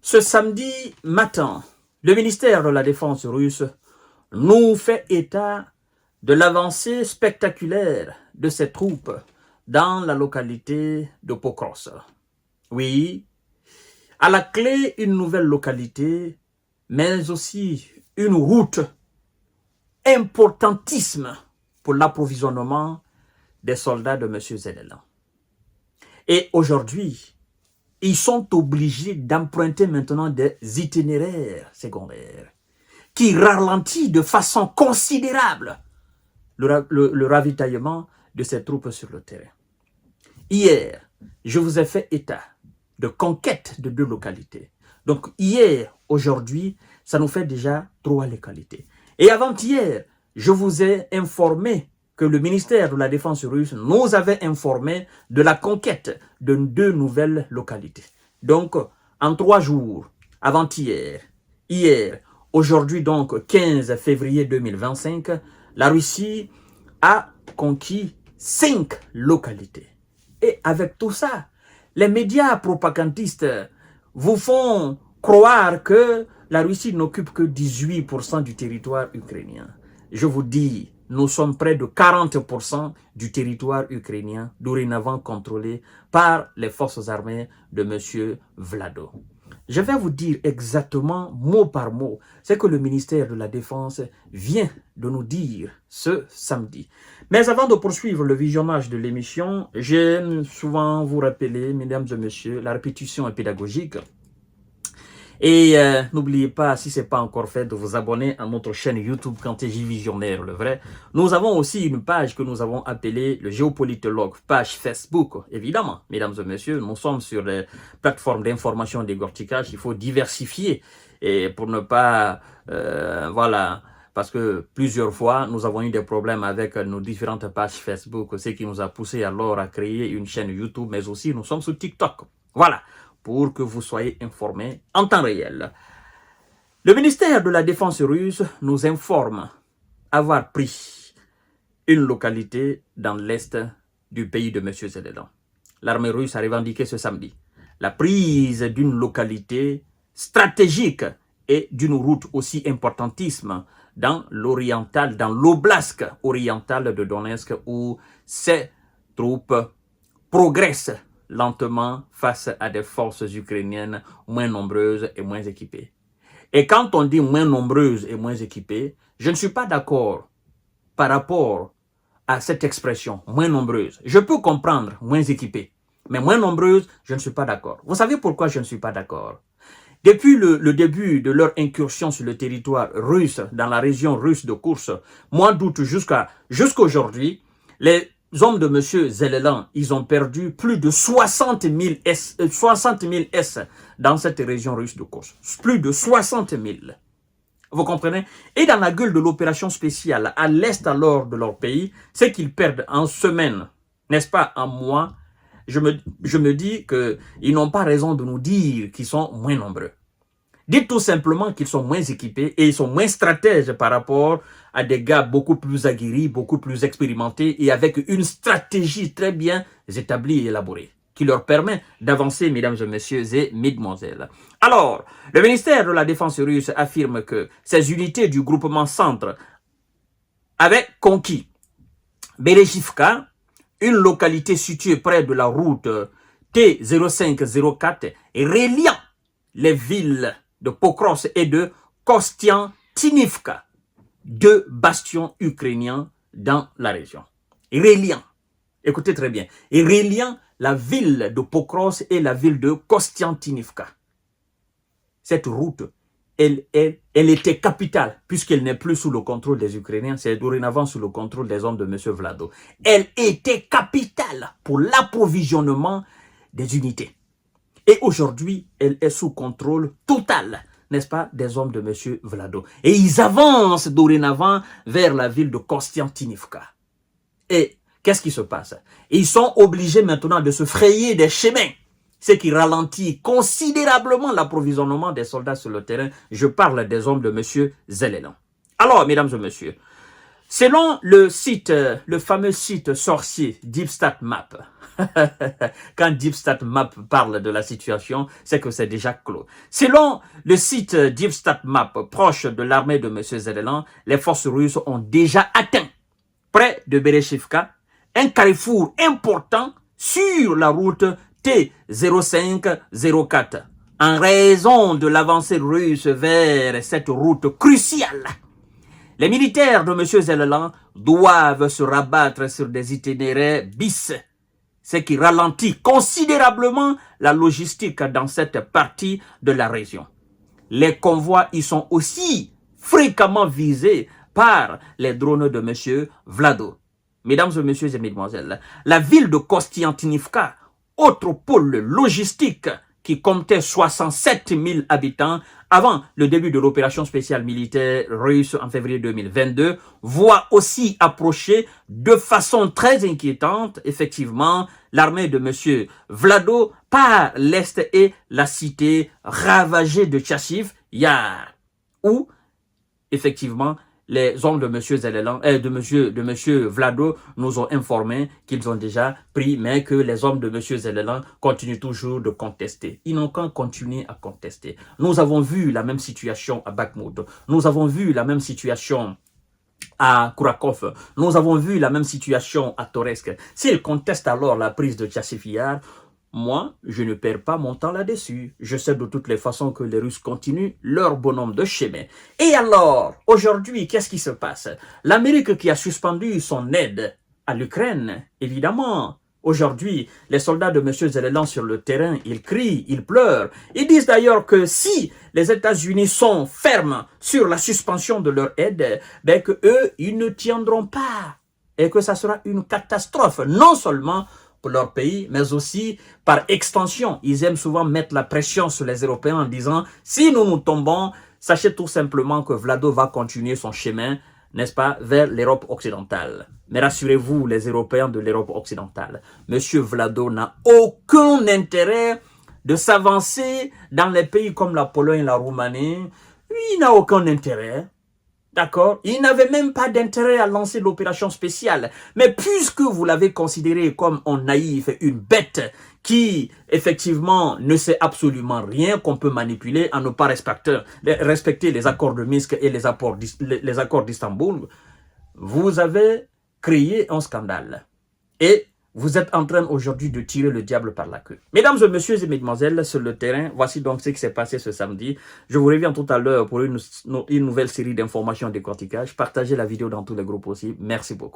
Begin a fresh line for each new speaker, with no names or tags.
Ce samedi matin, le ministère de la Défense russe nous fait état de l'avancée spectaculaire de ses troupes dans la localité de Pokrovsk. Oui, à la clé, une nouvelle localité, mais aussi une route importantissime pour l'approvisionnement des soldats de M. Zelensky. Et aujourd'hui, ils sont obligés d'emprunter maintenant des itinéraires secondaires qui ralentissent de façon considérable le ravitaillement de ces troupes sur le terrain. Hier, je vous ai fait état de conquête de 2 localités. Donc hier, aujourd'hui, ça nous fait déjà 3 localités. Et avant-hier, je vous ai informé que le ministère de la Défense russe nous avait informé de la conquête de 2 nouvelles localités. Donc, en 3 jours, avant-hier, hier, aujourd'hui donc 15 février 2025, la Russie a conquis 5 localités. Et avec tout ça, les médias propagandistes vous font croire que la Russie n'occupe que 18% du territoire ukrainien. Je vous dis, nous sommes près de 40% du territoire ukrainien, dorénavant contrôlé par les forces armées de M. Vlado. Je vais vous dire exactement, mot par mot, ce que le ministère de la Défense vient de nous dire ce samedi. Mais avant de poursuivre le visionnage de l'émission, j'aime souvent vous rappeler, mesdames et messieurs, la répétition est pédagogique. Et n'oubliez pas, si ce n'est pas encore fait, de vous abonner à notre chaîne YouTube Kanteji Visionnaire, le vrai. Nous avons aussi une page que nous avons appelée le Géopolitologue, page Facebook, évidemment. Mesdames et messieurs, nous sommes sur les plateformes d'information et de décortiquage. Il faut diversifier et pour ne pas, voilà, parce que plusieurs fois, nous avons eu des problèmes avec nos différentes pages Facebook, ce qui nous a poussé alors à créer une chaîne YouTube, mais aussi nous sommes sur TikTok. Voilà, pour que vous soyez informés en temps réel. Le ministère de la Défense russe nous informe avoir pris une localité dans l'est du pays de M. Zelensky. L'armée russe a revendiqué ce samedi la prise d'une localité stratégique et d'une route aussi importantissime dans l'oriental, dans l'oblast oriental de Donetsk, où ces troupes progressent lentement face à des forces ukrainiennes moins nombreuses et moins équipées. Et quand on dit moins nombreuses et moins équipées, je ne suis pas d'accord par rapport à cette expression, moins nombreuses. Je peux comprendre moins équipées, mais moins nombreuses, je ne suis pas d'accord. Vous savez pourquoi je ne suis pas d'accord? Depuis le début de leur incursion sur le territoire russe, dans la région russe de Koursk, mois d'août jusqu'à aujourd'hui, les hommes de M. Zelensky, ils ont perdu plus de 60 000 S dans cette région russe de Koursk. Plus de 60 000. Vous comprenez? Et dans la gueule de l'opération spéciale à l'est alors de leur pays, c'est qu'ils perdent en semaine, n'est-ce pas, en mois. Je me dis qu'ils n'ont pas raison de nous dire qu'ils sont moins nombreux. Dites tout simplement qu'ils sont moins équipés et ils sont moins stratèges par rapport à des gars beaucoup plus aguerris, beaucoup plus expérimentés et avec une stratégie très bien établie et élaborée qui leur permet d'avancer, mesdames et messieurs et mesdemoiselles. Alors, le ministère de la Défense russe affirme que ces unités du groupement centre avaient conquis Berezhivka, une localité située près de la route T0504 et reliant les villes de Pokrovsk et de Kostiantynivka, 2 bastions ukrainiens dans la région. Et reliant, écoutez très bien, et reliant la ville de Pokrovsk et la ville de Kostiantynivka. Cette route, elle était capitale, puisqu'elle n'est plus sous le contrôle des Ukrainiens, c'est dorénavant sous le contrôle des hommes de M. Vlado. Elle était capitale pour l'approvisionnement des unités. Et aujourd'hui, elle est sous contrôle total, n'est-ce pas, des hommes de M. Vlado. Et ils avancent dorénavant vers la ville de Kostiantynivka. Et qu'est-ce qui se passe? Ils sont obligés maintenant de se frayer des chemins, ce qui ralentit considérablement l'approvisionnement des soldats sur le terrain. Je parle des hommes de M. Zelensky. Alors, mesdames et messieurs, Selon le site, le fameux site sorcier DeepStatMap, quand DeepStatMap parle de la situation, c'est que c'est déjà clos. Selon le site DeepStatMap, proche de l'armée de M. Zelenko, les forces russes ont déjà atteint, près de Bereshivka, un carrefour important sur la route T0504, en raison de l'avancée russe vers cette route cruciale. Les militaires de M. Zelenko doivent se rabattre sur des itinéraires bis, ce qui ralentit considérablement la logistique dans cette partie de la région. Les convois y sont aussi fréquemment visés par les drones de M. Vlado. Mesdames et messieurs et mesdemoiselles, la ville de Kostiantynivka, autre pôle logistique qui comptait 67 000 habitants avant le début de l'opération spéciale militaire russe en février 2022, voit aussi approcher de façon très inquiétante, effectivement, l'armée de M. Vlado par l'Est et la cité ravagée de Tchachiv Yar, où, effectivement, les hommes de M. Zelenko, de M. Vlado nous ont informé qu'ils ont déjà pris, mais que les hommes de M. Zelenko continuent toujours de contester. Ils n'ont qu'à continuer à contester. Nous avons vu la même situation à Bakhmut. Nous avons vu la même situation à Kourakov. Nous avons vu la même situation à Toretsk. S'ils contestent alors la prise de Tchachiv Yar, moi, je ne perds pas mon temps là-dessus. Je sais de toutes les façons que les Russes continuent leur bonhomme de chemin. Et alors, aujourd'hui, qu'est-ce qui se passe? L'Amérique qui a suspendu son aide à l'Ukraine, évidemment. Aujourd'hui, les soldats de M. Zelenko sur le terrain, ils crient, ils pleurent. Ils disent d'ailleurs que si les États-Unis sont fermes sur la suspension de leur aide, ben que eux, ils ne tiendront pas. Et que ça sera une catastrophe, non seulement pour leur pays, mais aussi par extension. Ils aiment souvent mettre la pression sur les Européens en disant « Si nous nous tombons, sachez tout simplement que Vlado va continuer son chemin, n'est-ce pas, vers l'Europe occidentale. » Mais rassurez-vous, les Européens de l'Europe occidentale, M. Vlado n'a aucun intérêt de s'avancer dans les pays comme la Pologne et la Roumanie. Lui, il n'a aucun intérêt. D'accord? Il n'avait même pas d'intérêt à lancer l'opération spéciale. Mais puisque vous l'avez considéré comme un naïf, une bête qui, effectivement, ne sait absolument rien, qu'on peut manipuler à ne pas respecter les accords de Minsk et les accords d'Istanbul, vous avez créé un scandale. Et vous êtes en train aujourd'hui de tirer le diable par la queue. Mesdames et messieurs et mesdemoiselles, sur le terrain, voici donc ce qui s'est passé ce samedi. Je vous reviens tout à l'heure pour une nouvelle série d'informations de décortiquage. Partagez la vidéo dans tous les groupes possibles. Merci beaucoup.